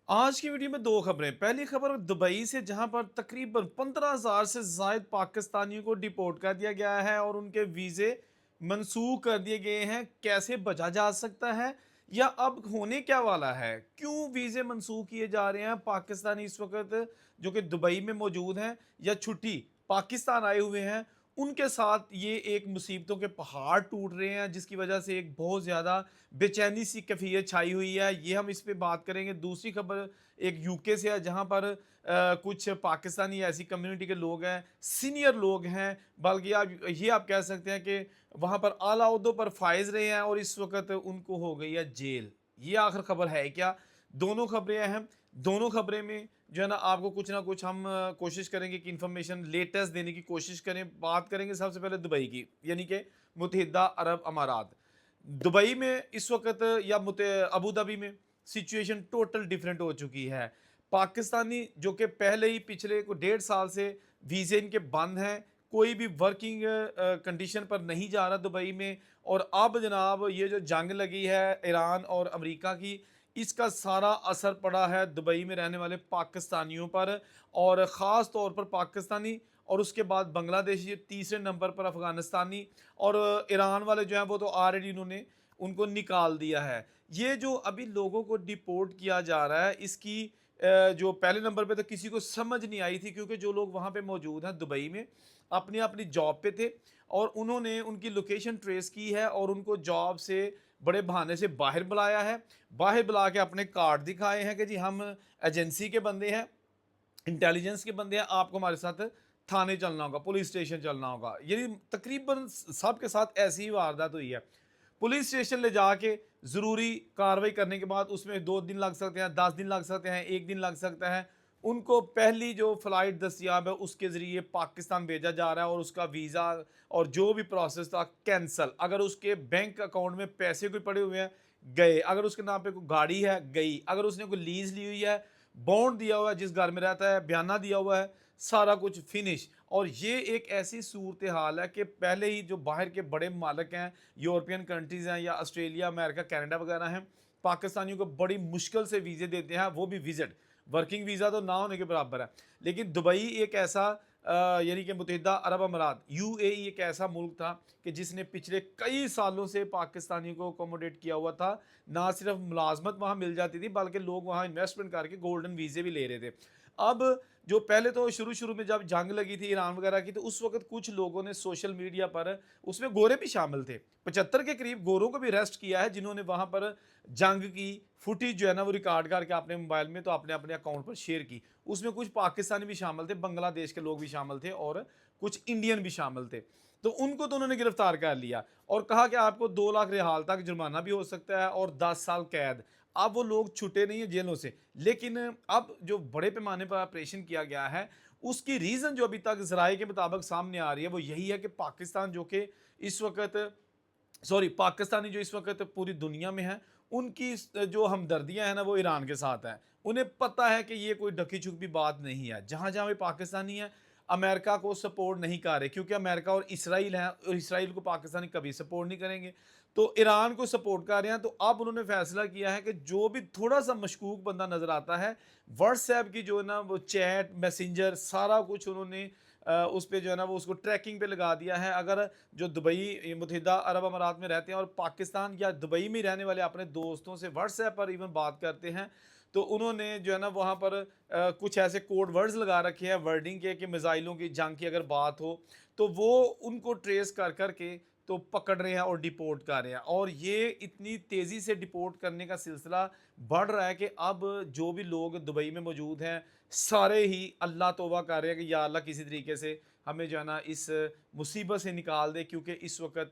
आज की वीडियो में दो खबरें। पहली खबर दुबई से, जहां पर तकरीबन 15,000 से जायद पाकिस्तानियों को डिपोर्ट कर दिया गया है और उनके वीज़े मनसूख कर दिए गए हैं। कैसे बचा जा सकता है या अब होने क्या वाला है? क्यों वीज़े मनसूख किए जा रहे हैं? पाकिस्तानी इस वक्त जो कि दुबई में मौजूद हैं या छुट्टी पाकिस्तान आए हुए हैं, उनके साथ ये एक मुसीबतों के पहाड़ टूट रहे हैं, जिसकी वजह से एक बहुत ज़्यादा बेचैनी सी कैफियत छाई हुई है। ये हम इस पे बात करेंगे। दूसरी खबर एक यूके से है, जहाँ पर कुछ पाकिस्तानी ऐसी कम्युनिटी के लोग हैं, सीनियर लोग हैं, बल्कि आप कह सकते हैं कि वहाँ पर आला ओहदों पर फाइज रहे हैं और इस वक्त उनको हो गई है जेल। ये आखिर खबर है क्या? दोनों खबरें अहम। दोनों खबरें में जो है आपको कुछ ना कुछ हम कोशिश करेंगे कि इंफॉर्मेशन लेटेस्ट देने की कोशिश करें। बात करेंगे सबसे पहले दुबई की, यानी कि मुत्तहिदा अरब अमारात। दुबई में इस वक्त या अबू धाबी में सिचुएशन टोटल डिफरेंट हो चुकी है। पाकिस्तानी जो कि पहले ही पिछले को 1.5 साल से वीज़े इनके बंद हैं, कोई भी वर्किंग कंडीशन पर नहीं जा रहा दुबई में। और अब जनाब ये जो जंग लगी है ईरान और अमेरिका की, इसका सारा असर पड़ा है दुबई में रहने वाले पाकिस्तानियों पर, और ख़ास तौर पर पाकिस्तानी, और उसके बाद बांग्लादेशी, तीसरे नंबर पर अफ़गानिस्तानी, और ईरान वाले जो हैं वो तो ऑलरेडी उन्होंने उनको निकाल दिया है। ये जो अभी लोगों को डिपोर्ट किया जा रहा है, इसकी जो पहले नंबर पे तो किसी को समझ नहीं आई थी, क्योंकि जो लोग वहाँ पे मौजूद हैं दुबई में अपनी अपनी जॉब पे थे, और उन्होंने उनकी लोकेशन ट्रेस की है और उनको जॉब से बड़े बहाने से बाहर बुलाया है। बाहर बुला के अपने कार्ड दिखाए हैं कि जी हम एजेंसी के बंदे हैं, इंटेलिजेंस के बंदे हैं, आपको हमारे साथ थाने चलना होगा, पुलिस स्टेशन चलना होगा। ये तकरीबन सबके साथ ऐसी ही वारदात हुई है। पुलिस स्टेशन ले जाके ज़रूरी कार्रवाई करने के बाद उसमें 2 दिन लग सकते हैं, 10 दिन लग सकते हैं, 1 दिन लग सकता है। उनको पहली जो फ़्लाइट दस्तयाब है उसके ज़रिए पाकिस्तान भेजा जा रहा है, और उसका वीज़ा और जो भी प्रोसेस था कैंसल। अगर उसके बैंक अकाउंट में पैसे कोई पड़े हुए हैं, गए। अगर उसके नाम पे कोई गाड़ी है, गई। अगर उसने कोई लीज़ ली हुई है, बॉन्ड दिया हुआ है जिस घर में रहता है, बयाना दिया हुआ है, सारा कुछ फिनिश। और ये एक ऐसी सूरत हाल है कि पहले ही जो बाहर के बड़े मालिक हैं, यूरोपियन कंट्रीज़ हैं या ऑस्ट्रेलिया, अमेरिका, कनाडा वगैरह हैं, पाकिस्तानियों को बड़ी मुश्किल से वीज़े देते हैं, वो भी विज़िट। वर्किंग वीज़ा तो ना होने के बराबर है। लेकिन दुबई एक ऐसा यानी कि मुत्तहिदा अरब अमारात, यूएई, एक ऐसा मुल्क था कि जिसने पिछले कई सालों से पाकिस्तानियों को अकोमोडेट किया हुआ था। ना सिर्फ मुलाजमत वहाँ मिल जाती थी, बल्कि लोग वहाँ इन्वेस्टमेंट करके गोल्डन वीज़े भी ले रहे थे। अब जो पहले तो शुरू-शुरू में जब जंग लगी थी ईरान वगैरह की, तो उस वक़्त कुछ लोगों ने सोशल मीडिया पर, उसमें गोरे भी शामिल थे। 75 के करीब गोरों को भी अरेस्ट किया है, जिन्होंने वहाँ पर जंग की फुटेज जो है ना वो रिकॉर्ड करके अपने मोबाइल में तो अपने-अपने अकाउंट पर शेयर की। उसमें कुछ पाकिस्तानी भी शामिल थे, बांग्लादेश के लोग भी शामिल थे और कुछ इंडियन भी शामिल थे। तो उनको तो उन्होंने गिरफ्तार कर लिया और कहा कि आपको 2 लाख रियाल तक जुर्माना भी हो सकता है और 10 साल कैद। अब वो लोग छूटे नहीं हैं जेलों से। लेकिन अब जो बड़े पैमाने पर ऑपरेशन किया गया है, उसकी रीज़न जो अभी तक ज़राए के मुताबिक सामने आ रही है, वो यही है कि पाकिस्तान जो कि इस वक़्त पाकिस्तानी जो इस वक़्त पूरी दुनिया में हैं, उनकी जो हमदर्दियाँ हैं ना, वो ईरान के साथ हैं। उन्हें पता है कि ये कोई ढकी-छुपी बात नहीं है। जहाँ-जहाँ भी पाकिस्तानी हैं, अमेरिका को सपोर्ट नहीं कर रहे, क्योंकि अमेरिका और इसराइल हैं, और इसराइल को पाकिस्तानी कभी सपोर्ट नहीं करेंगे। तो ईरान को सपोर्ट कर रहे हैं। तो अब उन्होंने फैसला किया है कि जो भी थोड़ा-सा मशकूक बंदा नज़र आता है, व्हाट्सऐप की जो है ना वो चैट, मैसेंजर, सारा कुछ उन्होंने उस पे जो है ना वो उसको ट्रैकिंग पे लगा दिया है। अगर जो दुबई, मुत्तहिदा अरब अमारात में रहते हैं और पाकिस्तान या दुबई में रहने वाले अपने दोस्तों से व्हाट्सएप पर इवन बात करते हैं, तो उन्होंने जो है ना वहाँ पर कुछ ऐसे कोड वर्ड्स लगा रखे हैं वर्डिंग के, कि मिसाइलों की जंग की अगर बात हो, तो वो उनको ट्रेस कर कर के तो पकड़ रहे हैं और डिपोर्ट कर रहे हैं। और ये इतनी तेज़ी से डिपोर्ट करने का सिलसिला बढ़ रहा है कि अब जो भी लोग दुबई में मौजूद हैं, सारे ही अल्लाह तौबा कर रहे हैं कि या अल्लाह किसी तरीके से हमें जो है ना इस मुसीबत से निकाल दे, क्योंकि इस वक्त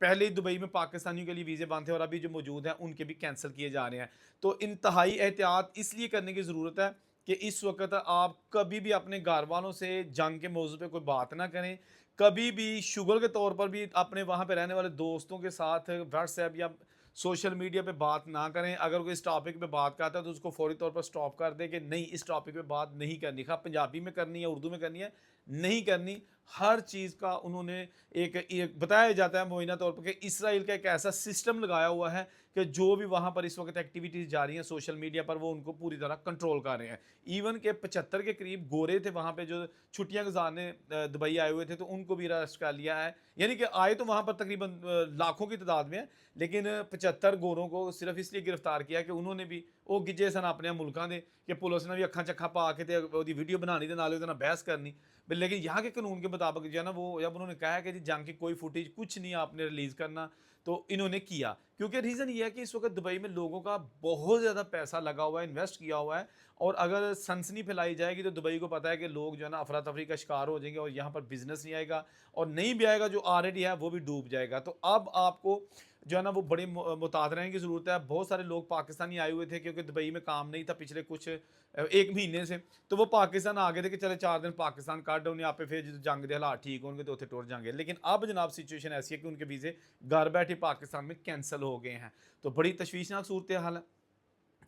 पहले ही दुबई में पाकिस्तानियों के लिए वीज़े बंद थे और अभी जो मौजूद हैं उनके भी कैंसिल किए जा रहे हैं। तो इंतहाई एहतियात इसलिए करने की ज़रूरत है कि इस वक्त आप कभी भी अपने घर वालों से जंग के मौजू पे कोई बात ना करें। कभी भी शुगर के तौर पर भी अपने वहाँ पे रहने वाले दोस्तों के साथ व्हाट्सएप या सोशल मीडिया पे बात ना करें। अगर कोई इस टॉपिक पे बात करता है तो उसको फौरी तौर पर स्टॉप कर दें कि नहीं, इस टॉपिक पे बात नहीं करनी। खा पंजाबी में करनी है, उर्दू में करनी है, नहीं करनी। हर चीज़ का उन्होंने एक बताया जाता है मुबैना तौर पर कि इसराइल का एक ऐसा सिस्टम लगाया हुआ है कि जो भी वहाँ पर इस वक्त एक्टिविटीज़ जा रही हैं सोशल मीडिया पर, वो उनको पूरी तरह कंट्रोल कर रहे हैं। इवन के 75 के करीब गोरे थे वहाँ पे जो छुट्टियाँ गुजारने दुबई आए हुए थे, तो उनको भी अरेस्ट कर लिया है। यानी कि आए तो वहाँ पर तकरीबन लाखों की तादाद में है, लेकिन 75 गोरों को सिर्फ इसलिए गिरफ्तार किया कि उन्होंने भी वो गिजे सन अपने मुल्कों के कि पुलिस ने भी अखा चखा पा के ते ओदी वीडियो बनानी ते नाले उहदे नाल बहस करनी। लेकिन यहाँ के कानून के मुताबिक जो है ना, वो जब उन्होंने कहा है कि जी जंग की कोई फुटेज कुछ नहीं आपने रिलीज़ करना, तो इन्होंने किया। क्योंकि रीज़न ये है कि इस वक़्त दुबई में लोगों का बहुत ज़्यादा पैसा लगा हुआ है, इन्वेस्ट किया हुआ है, और अगर सनसनी फैलाई जाएगी तो दुबई को पता है कि लोग जो है ना अफरा-तफरी का शिकार हो जाएँगे और यहाँ पर बिज़नेस नहीं आएगा, और नहीं भी आएगा जो ऑलरेडी है वो भी डूब जाएगा। तो अब आपको जो है ना वो बड़े मुहतात रहने की ज़रूरत है। बहुत सारे लोग पाकिस्तानी आए हुए थे क्योंकि दुबई में काम नहीं था पिछले कुछ 1 महीने से, तो वो पाकिस्तान आ गए थे कि चले 4 दिन पाकिस्तान काट उन्हें आपे, फिर जो जंग के हालात ठीक होंगे तो उत्थे टुर जाएंगे। लेकिन अब जनाब सिचुएशन ऐसी है कि उनके वीज़े घर बैठे पाकिस्तान में कैंसल हो गए हैं, तो बड़ी तशवीशनाक सूरत हाल है।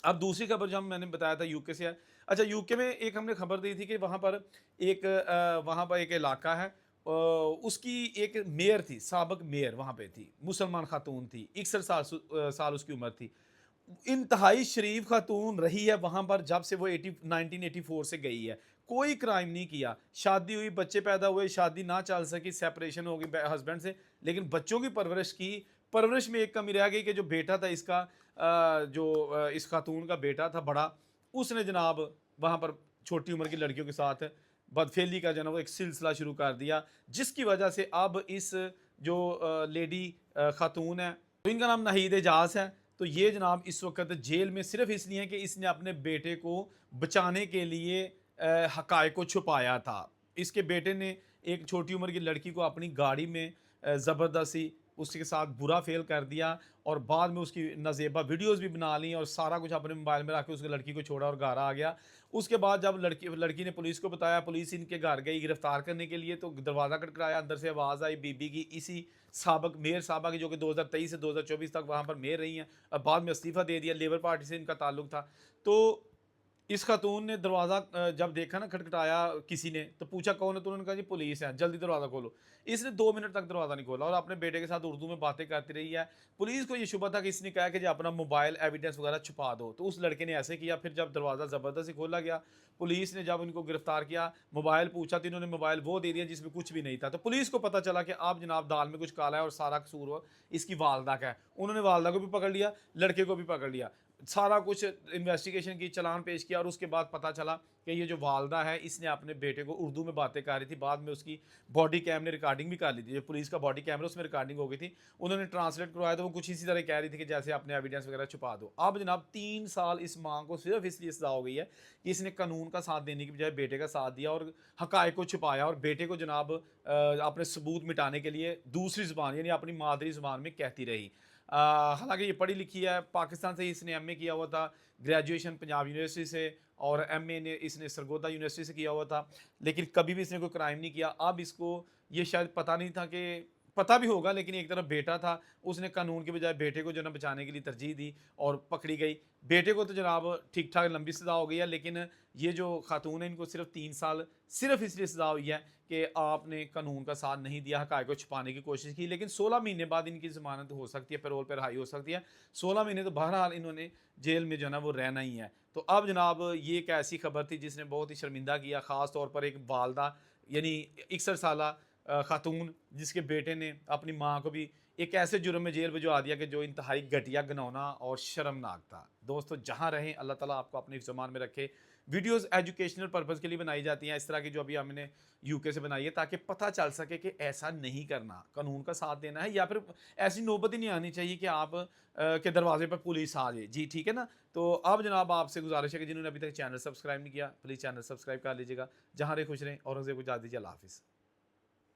अब दूसरी खबर जो मैंने बताया था यूके से है। अच्छा, यूके में एक हमने खबर दी थी कि वहाँ पर एक इलाका है, उसकी एक मेयर थी, साबिक मेयर वहाँ पे थी, मुसलमान खातून थी, 61 साल उसकी उम्र थी। इंतहाई शरीफ खातून रही है वहाँ पर जब से वो 1984 से गई है। कोई क्राइम नहीं किया, शादी हुई, बच्चे पैदा हुए, शादी ना चल सकी, सेपरेशन हो गई हस्बैंड से, लेकिन बच्चों की परवरिश की। परवरिश में एक कमी रह गई कि जो बेटा था इसका, इस खातून का बेटा था बड़ा, उसने जनाब वहाँ पर छोटी उम्र की लड़कियों के साथ बदफेली का जो है ना वो एक सिलसिला शुरू कर दिया, जिसकी वजह से अब इस जो लेडी खातून है, तो इनका नाम नाहीद एजाज है, तो ये जनाब इस वक्त जेल में सिर्फ इसलिए है कि इसने अपने बेटे को बचाने के लिए हकायक को छुपाया था। इसके बेटे ने एक छोटी उम्र की लड़की को अपनी गाड़ी में ज़बरदस्ती उसके साथ बुरा फेल कर दिया, और बाद में उसकी नाजेबा वीडियोस भी बना ली और सारा कुछ अपने मोबाइल में रख के उसकी लड़की को छोड़ा और घर आ गया। उसके बाद जब लड़की ने पुलिस को बताया, पुलिस इनके घर गई गिरफ्तार करने के लिए, तो दरवाज़ा खटखटाया, अंदर से आवाज़ आई बीबी की, इसी साबिक मेयर साहबा की, जो कि 2023 से 2024 तक वहाँ पर मेयर रही हैं। अब बाद में इस्तीफ़ा दे दिया, लेबर पार्टी से इनका ताल्लुक था। तो इस खातून ने दरवाज़ा जब देखा ना खटखटाया किसी ने, तो पूछा कौन है, तो उन्होंने कहा जी पुलिस है, जल्दी दरवाज़ा खोलो। इसने 2 मिनट तक दरवाज़ा नहीं खोला और अपने बेटे के साथ उर्दू में बातें करती रही है। पुलिस को ये शुबा था कि इसने कहा कि जी अपना मोबाइल एविडेंस वगैरह छुपा दो, तो उस लड़के ने ऐसे किया। फिर जब दरवाज़ा ज़बरदस्ती खोला गया, पुलिस ने जब इनको गिरफ्तार किया, मोबाइल पूछा तो इन्होंने मोबाइल वो दे दिया जिसमें कुछ भी नहीं था। तो पुलिस को पता चला कि अब जनाब दाल में कुछ काला है और सारा कसूर इसकी वालदा का है। उन्होंने वालदा को भी पकड़ लिया, लड़के को भी पकड़ लिया, सारा कुछ इन्वेस्टिगेशन की, चालान पेश किया, और उसके बाद पता चला कि ये जो वालदा है इसने अपने बेटे को उर्दू में बातें कर रही थी। बाद में उसकी बॉडी कैम ने रिकॉर्डिंग भी कर ली थी, जो पुलिस का बॉडी कैमरा उसमें रिकॉर्डिंग हो गई थी, उन्होंने ट्रांसलेट करवाया, तो वो कुछ इसी तरह कह रही थी कि जैसे अपने एविडेंस वगैरह छुपा दो। अब जनाब 3 साल इस माँ को सिर्फ इसलिए सजा हो गई है कि इसने कानून का साथ देने की बजाय बेटे का साथ दिया और हकायक को छुपाया, और बेटे को जनाब अपने सबूत मिटाने के लिए दूसरी ज़ुबान यानी अपनी मादरी ज़ुबान में कहती रही। हालांकि ये पढ़ी लिखी है, पाकिस्तान से ही इसने एमए किया हुआ था, ग्रेजुएशन पंजाब यूनिवर्सिटी से, और एमए ने इसने सरगोदा यूनिवर्सिटी से किया हुआ था, लेकिन कभी भी इसने कोई क्राइम नहीं किया। अब इसको ये शायद पता नहीं था, कि पता भी होगा, लेकिन एक तरफ बेटा था, उसने कानून के बजाय बेटे को जो ना बचाने के लिए तरजीह दी और पकड़ी गई। बेटे को तो जनाब ठीक ठाक लंबी सज़ा हो गई है, लेकिन ये जो खातून है इनको सिर्फ 3 साल सिर्फ इसलिए सज़ा हुई है कि आपने कानून का साथ नहीं दिया, हक़ाइक़ को छुपाने की कोशिश की। लेकिन 16 महीने बाद इनकी ज़मानत हो सकती है, पैरोल पर रिहाई हो सकती है। 16 महीने तो बहरहाल इन्होंने जेल में जो है ना वो रहना ही है। तो अब जनाब ये एक ऐसी खबर थी जिसने बहुत ही शर्मिंदा किया, ख़ास तौर पर एक वालदा यानी 61 साला खातून, जिसके बेटे ने अपनी माँ को भी एक ऐसे जुर्म में जेल भिजवा दिया कि जो इंतहाई घटिया, घिनौना और शर्मनाक था। दोस्तों जहाँ रहें अल्लाह ताला आपको अपनी ज़ुबान में रखे। वीडियोस एजुकेशनल पर्पज़ के लिए बनाई जाती हैं, इस तरह की जो अभी हमने यूके से बनाई है, ताकि पता चल सके कि ऐसा नहीं करना, कानून का साथ देना है, या फिर ऐसी नौबत ही नहीं आनी चाहिए कि आप के दरवाजे पर पुलिस आ जाए। जी ठीक है ना। तो अब जनाब आपसे गुजारिश है कि जिन्होंने अभी तक चैनल सब्सक्राइब नहीं किया, प्लीज़ चैनल सब्सक्राइब कर लीजिएगा। जहाँ रहे खुश रहें और हंसे गुजार दीजिए। अल्लाह हाफ़िज़।